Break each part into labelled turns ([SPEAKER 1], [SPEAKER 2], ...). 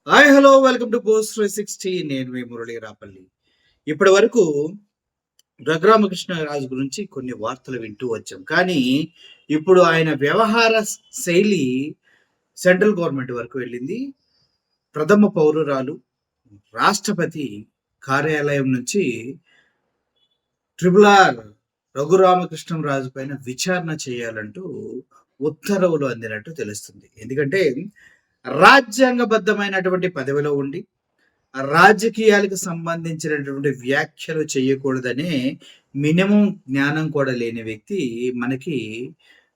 [SPEAKER 1] Hi hello welcome to post 360. నేను మీ మురళీ రాపల్లి. ఇప్పటి వరకు రఘురామకృష్ణరాజు గురించి కొన్ని వార్తలు వింటూ వచ్చాం. కానీ ఇప్పుడు ఆయన వ్యవహార శైలి సెంట్రల్ గవర్నమెంట్ వరకు వెళ్ళింది. ప్రథమ పౌరురాలు రాష్ట్రపతి కార్యాలయం నుంచి ట్రిబుల్ రఘురామకృష్ణరాజు పైన విచారణ చేయాలంటూ ఉత్తర్వులు అందినట్టు తెలుస్తుంది. ఎందుకంటే రాజ్యాంగబద్ధమైనటువంటి పదవిలో ఉండి రాజకీయాలకు సంబంధించినటువంటి వ్యాఖ్యలు చేయకూడదనే మినిమం జ్ఞానం కూడా లేని వ్యక్తి మనకి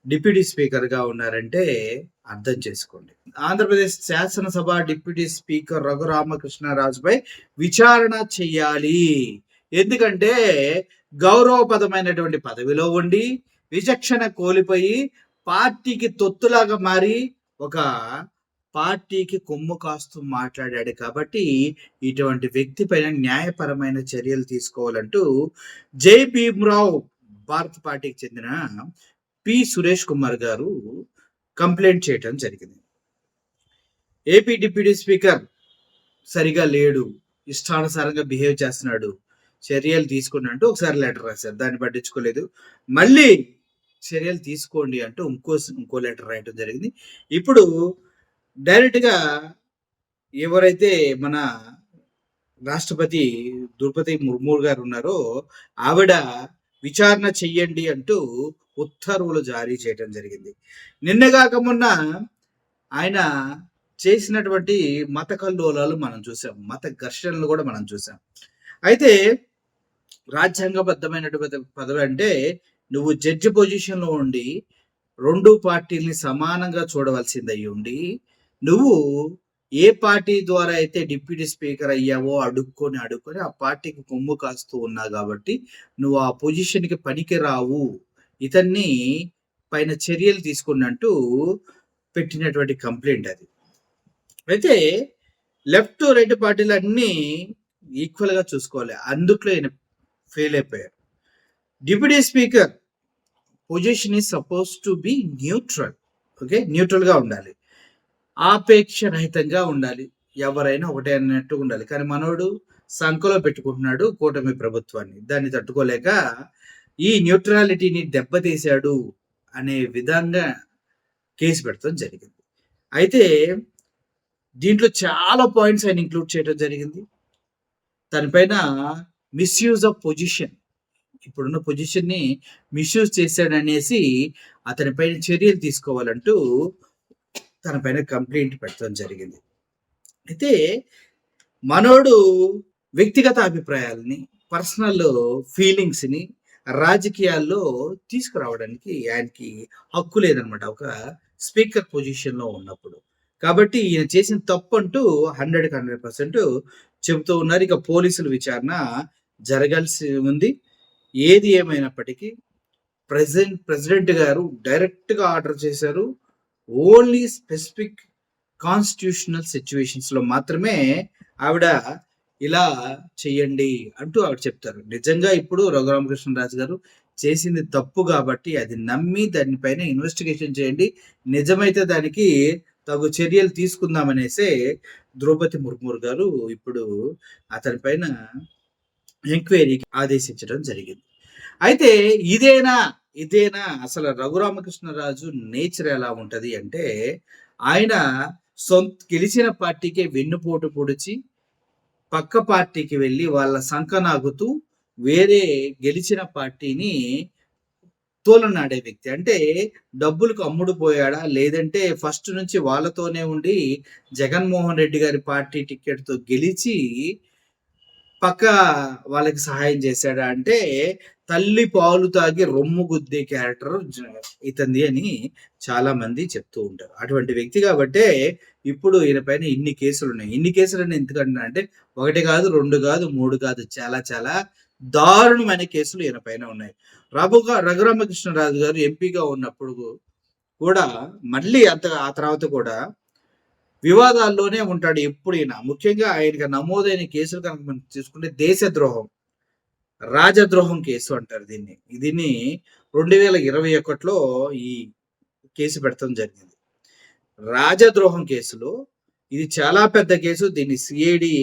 [SPEAKER 1] డిప్యూటీ స్పీకర్గా ఉన్నారంటే అర్థం చేసుకోండి. ఆంధ్రప్రదేశ్ శాసనసభ డిప్యూటీ స్పీకర్ రఘురామకృష్ణరాజుపై విచారణ చెయ్యాలి. ఎందుకంటే గౌరవపదమైనటువంటి పదవిలో ఉండి విచక్షణ కోల్పోయి పార్టీకి తొత్తులాగా మారి ఒక పార్టీకి కొమ్ము కాస్తూ మాట్లాడాడు. కాబట్టి ఇటువంటి వ్యక్తి పైన న్యాయపరమైన చర్యలు తీసుకోవాలంటూ జై భీమ్రావ్ భారత పార్టీకి చెందిన పి సురేష్ కుమార్ గారు కంప్లైంట్ చేయటం జరిగింది. ఏపీ డిప్యూటీ స్పీకర్ సరిగా లేడు, ఇష్టానుసారంగా బిహేవ్ చేస్తున్నాడు, చర్యలు తీసుకోండి అంటూ ఒకసారి లెటర్ రాశారు. దాన్ని పట్టించుకోలేదు. మళ్ళీ చర్యలు తీసుకోండి అంటూ ఇంకో లెటర్ రాయటం జరిగింది. ఇప్పుడు డైరెక్ట్గా ఎవరైతే మన రాష్ట్రపతి ద్రౌపది ముర్ము గారు ఉన్నారో ఆవిడ విచారణ చెయ్యండి అంటూ ఉత్తర్వులు జారీ చేయడం జరిగింది. నిన్నగాక మొన్న ఆయన చేసినటువంటి మత కల్లోలాలు మనం చూసాం, మత ఘర్షణలు కూడా మనం చూసాం. అయితే రాజ్యాంగబద్ధమైనటువంటి పదవి అంటే నువ్వు జడ్జి పొజిషన్లో ఉండి రెండు పార్టీల్ని సమానంగా చూడవలసింది అయ్యి ఉండి నువ్వు ఏ పార్టీ ద్వారా అయితే డిప్యూటీ స్పీకర్ అయ్యావో అడుక్కొని ఆ పార్టీకి కొమ్ము కాస్తూ ఉన్నావు కాబట్టి నువ్వు ఆ పొజిషన్కి పనికి రావు, ఇతన్ని పైన చర్యలు తీసుకున్నట్టు పెట్టినటువంటి కంప్లైంట్ అది. అయితే లెఫ్ట్ రైట్ పార్టీలు అన్నీ ఈక్వల్గా చూసుకోవాలి. అందుట్లో ఈయన ఫెయిల్ అయిపోయారు. Deputy speaker position is suppose to be neutral. Okay, న్యూట్రల్గా ఉండాలి, ఆపేక్ష రహితంగా ఉండాలి, ఎవరైనా ఒకటే అన్నట్టు ఉండాలి. కానీ మనోడు సంఖలో పెట్టుకుంటున్నాడు కూటమి ప్రభుత్వాన్ని. దాన్ని తట్టుకోలేక ఈ న్యూట్రాలిటీని దెబ్బతీశాడు అనే విధంగా కేసు పెడతాం జరిగింది. అయితే దీంట్లో చాలా పాయింట్స్ ఆయన ఇంక్లూడ్ చేయడం జరిగింది. దానిపైన మిస్యూజ్ ఆఫ్ పొజిషన్, ఇప్పుడున్న పొజిషన్ని మిస్యూజ్ చేశాడనేసి అతనిపైన చర్యలు తీసుకోవాలంటూ తన పైన కంప్లైంట్ పెట్టడం జరిగింది. అయితే మనోడు వ్యక్తిగత అభిప్రాయాలని, పర్సనల్ ఫీలింగ్స్ని రాజకీయాల్లో తీసుకురావడానికి ఆయనకి హక్కు లేదనమాట ఒక స్పీకర్ పొజిషన్లో ఉన్నప్పుడు. కాబట్టి ఈయన చేసిన తప్పు అంటూ 100% చెబుతూ ఉన్నారు. ఇక పోలీసుల విచారణ జరగాల్సి ఉంది. ఏది ఏమైనప్పటికీ ప్రెసిడెంట్ గారు డైరెక్ట్గా ఆర్డర్ చేశారు. ఓన్లీ స్పెసిఫిక్ కాన్స్టిట్యూషనల్ సిచ్యువేషన్స్లో మాత్రమే ఆవిడ ఇలా చెయ్యండి అంటూ ఆవిడ చెప్తారు. నిజంగా ఇప్పుడు రఘురామకృష్ణరాజు గారు చేసింది తప్పు కాబట్టి అది నమ్మి దానిపైన ఇన్వెస్టిగేషన్ చేయండి, నిజమైతే దానికి తగు చర్యలు తీసుకుందామనేసే ద్రౌపది ముర్ము గారు ఇప్పుడు అతని పైన ఎంక్వైరీకి ఆదేశించడం జరిగింది. అయితే ఇదేనా అసలు రఘురామకృష్ణరాజు నేచర్ ఎలా ఉంటది అంటే ఆయన గెలిచిన పార్టీకే వెన్నుపోటు పొడిచి పక్క పార్టీకి వెళ్ళి వాళ్ళ సంకనాగుతూ వేరే గెలిచిన పార్టీని తోలనాడే వ్యక్తి. అంటే డబ్బులకు అమ్ముడు పోయాడా, లేదంటే ఫస్ట్ నుంచి వాళ్ళతోనే ఉండి జగన్మోహన్ రెడ్డి గారి పార్టీ టికెట్తో గెలిచి పక్క వాళ్ళకి సహాయం చేశాడా అంటే తల్లి పాలు తాగి రొమ్ము గుద్దే క్యారెక్టర్ ఇతంది అని చాలా మంది చెప్తూ ఉంటారు. అటువంటి వ్యక్తి కాబట్టే ఇప్పుడు ఈయన పైన ఇన్ని కేసులు ఉన్నాయి. ఇన్ని కేసులు ఎందుకంటున్నా అంటే 1 కాదు, 2 కాదు, 3 కాదు, చాలా చాలా దారుణమైన కేసులు ఈయన పైన ఉన్నాయి. రఘురామకృష్ణరాజు గారు ఎంపీగా ఉన్నప్పుడు కూడా మళ్ళీ ఆ తర్వాత కూడా వివాదాల్లోనే ఉంటాడు ఎప్పుడు ఈయన. ముఖ్యంగా ఆయనకి నమోదైన కేసులు కనుక మనం చూసుకుంటే దేశద్రోహం, రాజద్రోహం కేసు అంటారు దీన్ని. 2021లో ఈ కేసు పెడతాం జరిగింది. రాజద్రోహం కేసులో ఇది చాలా పెద్ద కేసు. దీన్ని సిఐడి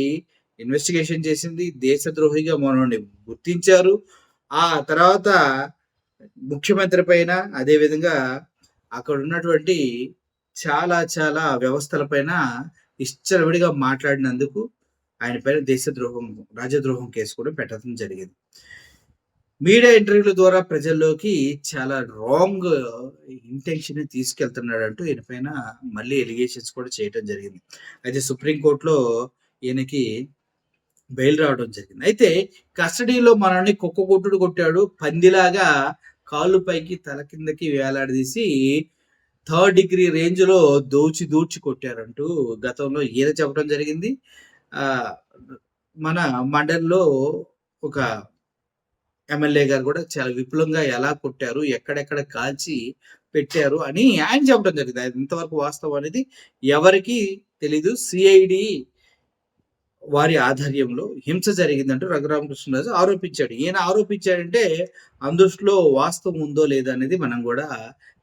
[SPEAKER 1] ఇన్వెస్టిగేషన్ చేసింది. దేశద్రోహిగా మనోడిని గుర్తించారు. ఆ తర్వాత ముఖ్యమంత్రి పైన, అదేవిధంగా అక్కడున్నటువంటి చాలా చాలా వ్యవస్థల పైన విచ్చలవిడిగా మాట్లాడినందుకు ఆయన పైన దేశద్రోహం, రాజద్రోహం కేసు కూడా పెట్టడం జరిగింది. మీడియా ఇంటర్వ్యూల ద్వారా ప్రజల్లోకి చాలా రాంగ్ ఇంటెన్షన్ తీసుకెళ్తున్నాడంటూ ఈయన పైన మళ్ళీ ఎలిగేషన్స్ కూడా చేయడం జరిగింది. అయితే సుప్రీంకోర్టులో ఈయనకి బెయిల్ రావడం జరిగింది. అయితే కస్టడీలో మనల్ని కుక్క కొట్టాడు, పందిలాగా కాళ్ళు పైకి తల కిందకి వేలాడదీసి థర్డ్ డిగ్రీ రేంజ్లో దూచి కొట్టారంటూ గతంలో ఈయన చెప్పడం జరిగింది. మన మండలిలో ఒక ఎమ్మెల్యే గారు కూడా చాలా విపులంగా ఎలా కొట్టారు, ఎక్కడెక్కడ కాల్చి పెట్టారు అని ఆయన చెప్పడం జరిగింది. అది ఇంతవరకు వాస్తవం అనేది ఎవరికి తెలీదు. సిఐడి వారి ఆధ్వర్యంలో హింస జరిగిందంటూ రఘురామకృష్ణరాజు ఆరోపించాడు. ఈయన ఆరోపించాడంటే అందులో వాస్తవం ఉందో లేదో అనేది మనం కూడా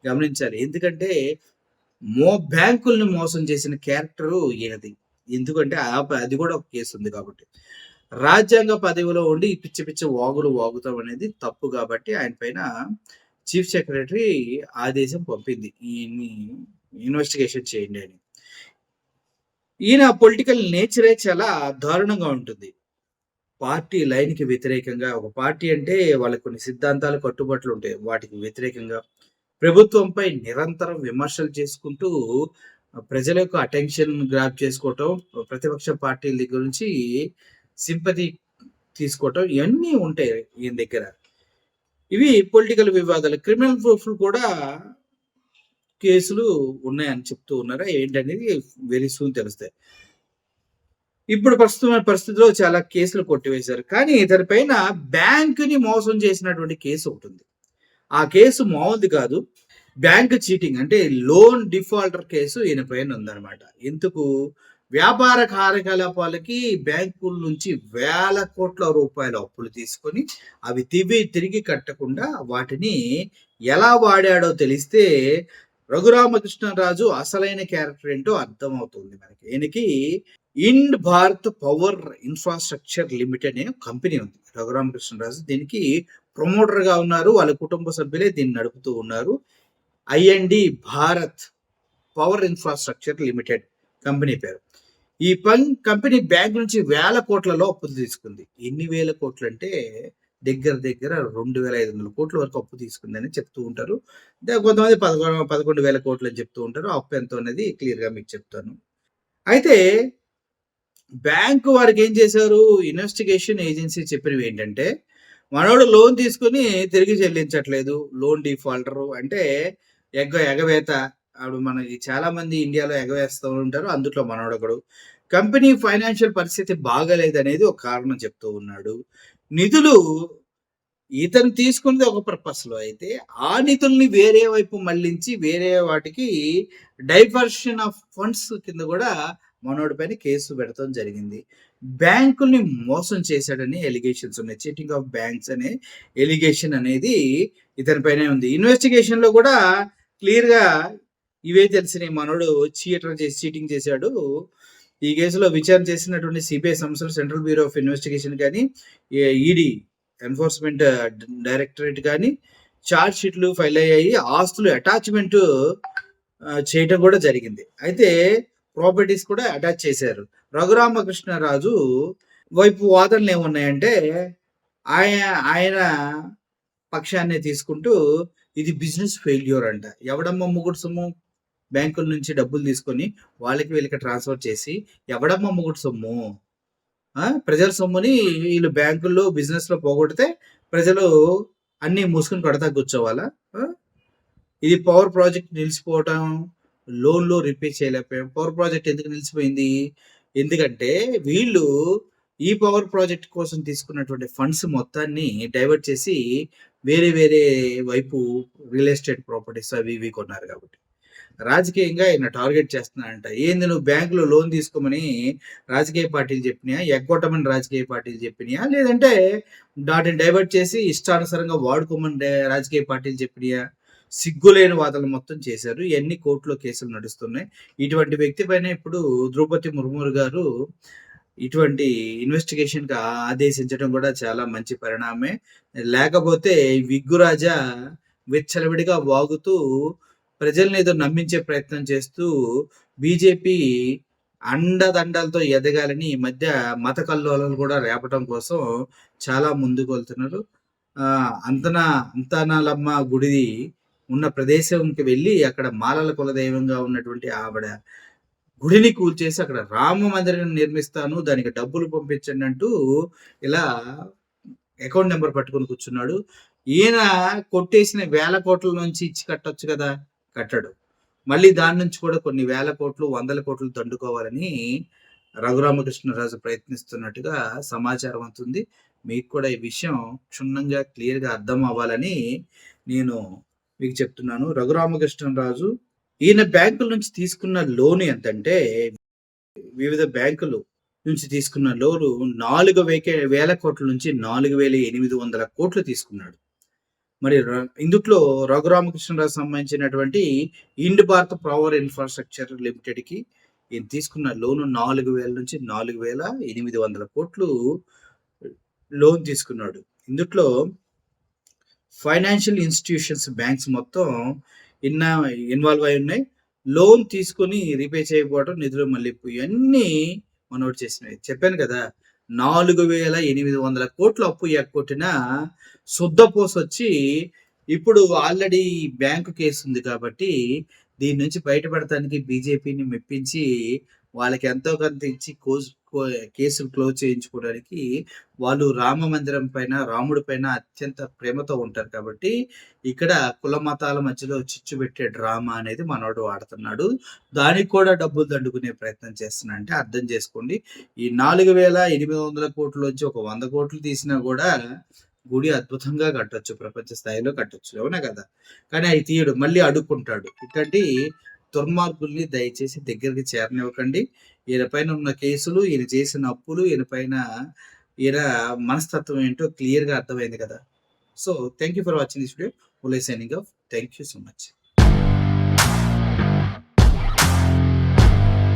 [SPEAKER 1] గమనించాలి. ఎందుకంటే బ్యాంకుల్ని మోసం చేసిన క్యారెక్టరు ఈయనది. ఎందుకంటే అది కూడా ఒక కేసు ఉంది కాబట్టి. రాజ్యాంగ పదవిలో ఉండి పిచ్చి పిచ్చి వాగులు వాగుతాం అనేది తప్పు కాబట్టి ఆయన పైన చీఫ్ సెక్రటరీ ఆదేశం పంపింది, ఈయన్ని ఇన్వెస్టిగేషన్ చేయండి అని. ఈయన పొలిటికల్ నేచరే చాలా దారుణంగా ఉంటుంది. పార్టీ లైన్కి వ్యతిరేకంగా, ఒక పార్టీ అంటే వాళ్ళకి కొన్ని సిద్ధాంతాలు, కట్టుబాట్లు ఉంటాయి, వాటికి వ్యతిరేకంగా ప్రభుత్వంపై నిరంతరం విమర్శలు చేసుకుంటూ ప్రజల యొక్క అటెన్షన్ గ్రాప్ చేసుకోవటం, ప్రతిపక్ష పార్టీల దగ్గర నుంచి సింపతి తీసుకోవటం, ఇవన్నీ ఉంటాయి ఈయన దగ్గర. ఇవి పొలిటికల్ వివాదాలు. క్రిమినల్ ప్రూఫ్లు కూడా కేసులు ఉన్నాయని చెప్తూ ఉన్నారా ఏంటనేది వెరీ సూన్ తెలుస్తాయి. ఇప్పుడు ప్రస్తుతమైన పరిస్థితిలో చాలా కేసులు కొట్టివేశారు. కానీ దానిపైన బ్యాంకుని మోసం చేసినటువంటి కేసు ఒకటి ఉంది. ఆ కేసు మామూలుది కాదు. బ్యాంక్ చీటింగ్ అంటే లోన్ డిఫాల్టర్ కేసు ఈయన పైన ఉందన్నమాట. ఎందుకు? వ్యాపార కార్యకలాపాలకి బ్యాంకుల నుంచి వేల కోట్ల రూపాయల అప్పులు తీసుకొని అవి తిరిగి కట్టకుండా వాటిని ఎలా వాడాడో తెలిస్తే రఘురామకృష్ణరాజు అసలైన క్యారెక్టర్ ఏంటో అర్థమవుతుంది మనకి. ఈయనకి ఇండ్ భారత్ పవర్ ఇన్ఫ్రాస్ట్రక్చర్ లిమిటెడ్ అనే కంపెనీ ఉంది. రఘురామకృష్ణరాజు దీనికి ప్రమోటర్ గా ఉన్నారు. వాళ్ళ కుటుంబ సభ్యులే దీన్ని నడుపుతూ ఉన్నారు. IND Bharat power infrastructure limited company పేరు. ఈ కంపెనీ బ్యాంక్ నుంచి వేల కోట్లలో అప్పులు తీసుకుంది. ఎన్ని వేల కోట్లు అంటే దగ్గర 2,500 కోట్ల వరకు అప్పు తీసుకుందని చెప్తూ ఉంటారు. కొంతమంది 11,000 కోట్లు అని చెప్తూ ఉంటారు. అప్పు ఎంత అనేది క్లియర్ గా మీకు చెప్తాను. అయితే బ్యాంకు వారికి ఏం చేశారు? ఇన్వెస్టిగేషన్ ఏజెన్సీ చెప్పినవి ఏంటంటే, మనోడు లోన్ తీసుకుని తిరిగి చెల్లించట్లేదు, లోన్ డిఫాల్టర్ అంటే ఎగవేత. అప్పుడు మనకి చాలా మంది ఇండియాలో ఎగవేస్తూ ఉంటారు, అందుట్లో మనోడొకడు. కంపెనీ ఫైనాన్షియల్ పరిస్థితి బాగలేదనేది ఒక కారణం చెప్తూ ఉన్నాడు. నిధులు ఇతను తీసుకున్నది ఒక పర్పస్ లో అయితే ఆ నిధుల్ని వేరే వైపు మళ్లించి వేరే వాటికి డైవర్షన్ ఆఫ్ ఫండ్స్ కింద కూడా మనోడి పైన కేసు పెడతాం జరిగింది. బ్యాంకుల్ని మోసం చేశాడని ఎలిగేషన్స్ ఉన్నాయి. చీటింగ్ ఆఫ్ బ్యాంక్స్ అనే ఎలిగేషన్ అనేది ఇతని పైన ఉంది. ఇన్వెస్టిగేషన్ లో కూడా క్లియర్ గా ఇవే తెలిసినాయి. మనోడు చీటింగ్ చేశాడు. ఈ కేసులో విచారణ చేసినటువంటి సిబిఐ సంస్థలు, సెంట్రల్ బ్యూరో ఆఫ్ ఇన్వెస్టిగేషన్ కానీ, ఈడీ ఎన్ఫోర్స్మెంట్ డైరెక్టరేట్ కానీ చార్జ్ షీట్లు ఫైల్ అయ్యాయి. ఆస్తులు అటాచ్మెంట్ చేయడం కూడా జరిగింది. అయితే ప్రాపర్టీస్ కూడా అటాచ్ చేశారు. రఘురామకృష్ణరాజు వైపు వాదనలు ఏమున్నాయంటే, ఆయన పక్షాన్ని తీసుకుంటూ ఇది బిజినెస్ ఫెయిల్యూర్ అంట. ఎవడమ్మ ముగ్గురు సొమ్ము బ్యాంకుల నుంచి డబ్బులు తీసుకొని వాళ్ళకి వీళ్ళకి ట్రాన్స్ఫర్ చేసి ఎవడమ్మ ముగ్గురు సొమ్ము? ప్రజల సొమ్ముని వీళ్ళు బ్యాంకుల్లో బిజినెస్ లో పోగొడితే ప్రజలు అన్ని మూసుకుని కడతా కూర్చోవాలా? ఇది పవర్ ప్రాజెక్ట్ నిలిచిపోవటం, లోన్లో రిపే చేయలేకపోయాం. పవర్ ప్రాజెక్ట్ ఎందుకు నిలిచిపోయింది? ఎందుకంటే వీళ్ళు ఈ పవర్ ప్రాజెక్ట్ కోసం తీసుకున్నటువంటి ఫండ్స్ మొత్తాన్ని డైవర్ట్ చేసి వేరే వైపు రియల్ ఎస్టేట్ ప్రాపర్టీస్ అవి ఇవి కొన్నారు కాబట్టి రాజకీయంగా ఆయన టార్గెట్ చేస్తున్నాడంట. ఏంది, నువ్వు బ్యాంకులో లోన్ తీసుకోమని రాజకీయ పార్టీలు చెప్పినాయా, ఎగ్గొట్టమని రాజకీయ పార్టీలు చెప్పినాయా, లేదంటే వాటిని డైవర్ట్ చేసి ఇష్టానుసారంగా వాడుకోమని రాజకీయ పార్టీలు చెప్పినాయా? సిగ్గులేని వాదనలు మొత్తం చేశారు. ఇయన్నీ కోర్టులో కేసులు నడుస్తున్నాయి. ఇటువంటి వ్యక్తి పైన ఇప్పుడు ద్రౌపది ముర్ము గారు ఇటువంటి ఇన్వెస్టిగేషన్‌కి ఆదేశించడం కూడా చాలా మంచి పరిణామమే. లేకపోతే విగ్గు రాజా విచ్చలవిడిగా వాగుతూ ప్రజల్ని ఏదో నమ్మించే ప్రయత్నం చేస్తూ బీజేపీ అండదండలతో ఎదగాలని ఈ మధ్య మత కల్లోలాలు కూడా రేపటం కోసం చాలా ముందుకు వెళ్తున్నారు. అంతనాలమ్మ గుడి ఉన్న ప్రదేశంకి వెళ్ళి అక్కడ మాలల కులదైవంగా ఉన్నటువంటి ఆవిడ గుడిని కూల్చేసి అక్కడ రామ మందిరం నిర్మిస్తాను, దానికి డబ్బులు పంపించండి అంటూ ఇలా అకౌంట్ నెంబర్ పట్టుకొని కూర్చున్నాడు. ఈయన కొట్టేసిన వేల కోట్ల నుంచి ఇచ్చి కట్టొచ్చు కదా, కట్టడు. మళ్ళీ దాని నుంచి కూడా కొన్ని వేల కోట్లు, వందల కోట్లు దండుకోవాలని రఘురామకృష్ణరాజు ప్రయత్నిస్తున్నట్టుగా సమాచారం అవుతుంది. మీకు కూడా ఈ విషయం క్షుణ్ణంగా క్లియర్‌గా అర్థం అవ్వాలని నేను మీకు చెప్తున్నాను. రఘురామకృష్ణరాజు ఈయన బ్యాంకుల నుంచి తీసుకున్న లోన్ ఎంతంటే, వివిధ బ్యాంకులు నుంచి తీసుకున్న లోను 4,000 కోట్ల నుంచి 4,800 కోట్లు తీసుకున్నాడు. మరి ఇందుట్లో రఘురామకృష్ణరాజు సంబంధించినటువంటి ఇండ్ భారత్ పవర్ ఇన్ఫ్రాస్ట్రక్చర్ లిమిటెడ్‌కి ఈయన తీసుకున్న లోను 4,000 నుంచి 4,800 కోట్లు లోన్ తీసుకున్నాడు. ఇందుట్లో ఫైనాన్షియల్ ఇన్స్టిట్యూషన్స్, బ్యాంక్స్ మొత్తం ఇన్వాల్వ్ అయి ఉన్నాయి. లోన్ తీసుకొని రీపే చేయకపోవడం, నిధులు మళ్లింపు, ఇవన్నీ మనోడు చేసినవి. చెప్పాను కదా, 4,800 కోట్లు అప్పు ఎగ్గొట్టిన శుద్ధపోసొచ్చి ఇప్పుడు ఆల్రెడీ బ్యాంకు కేసు ఉంది కాబట్టి దీని నుంచి బయటపడటానికి బీజేపీని మెప్పించి వాళ్ళకి ఎంతో కొంత ఇచ్చి కేసులు క్లోజ్ చేయించుకోవడానికి వాళ్ళు రామ మందిరం పైన, రాముడి పైన అత్యంత ప్రేమతో ఉంటారు కాబట్టి ఇక్కడ కుల మతాల మధ్యలో చిచ్చు పెట్టే డ్రామా అనేది మనోడు వాడుతున్నాడు. దానికి కూడా డబ్బులు దండుకునే ప్రయత్నం చేస్తున్నా అంటే అర్థం చేసుకోండి. ఈ 4,800 కోట్లలోంచి ఒక 100 కోట్లు తీసినా కూడా గుడి అద్భుతంగా కట్టొచ్చు, ప్రపంచ స్థాయిలో కట్టొచ్చు, అవునా కదా. కానీ అవి తీయడు, మళ్ళీ అడుక్కుంటాడు. ఇట్లాంటి దుర్మార్గుల్ని దయచేసి దగ్గరికి చేరనివ్వకండి. ఈయన పైన ఉన్న కేసులు, ఈయన చేసిన అప్పులు, ఈయన మనస్తత్వం ఏంటో క్లియర్‌గా అర్థమైంది కదా. So thank you for watching this video. Signing off. Thank you so much.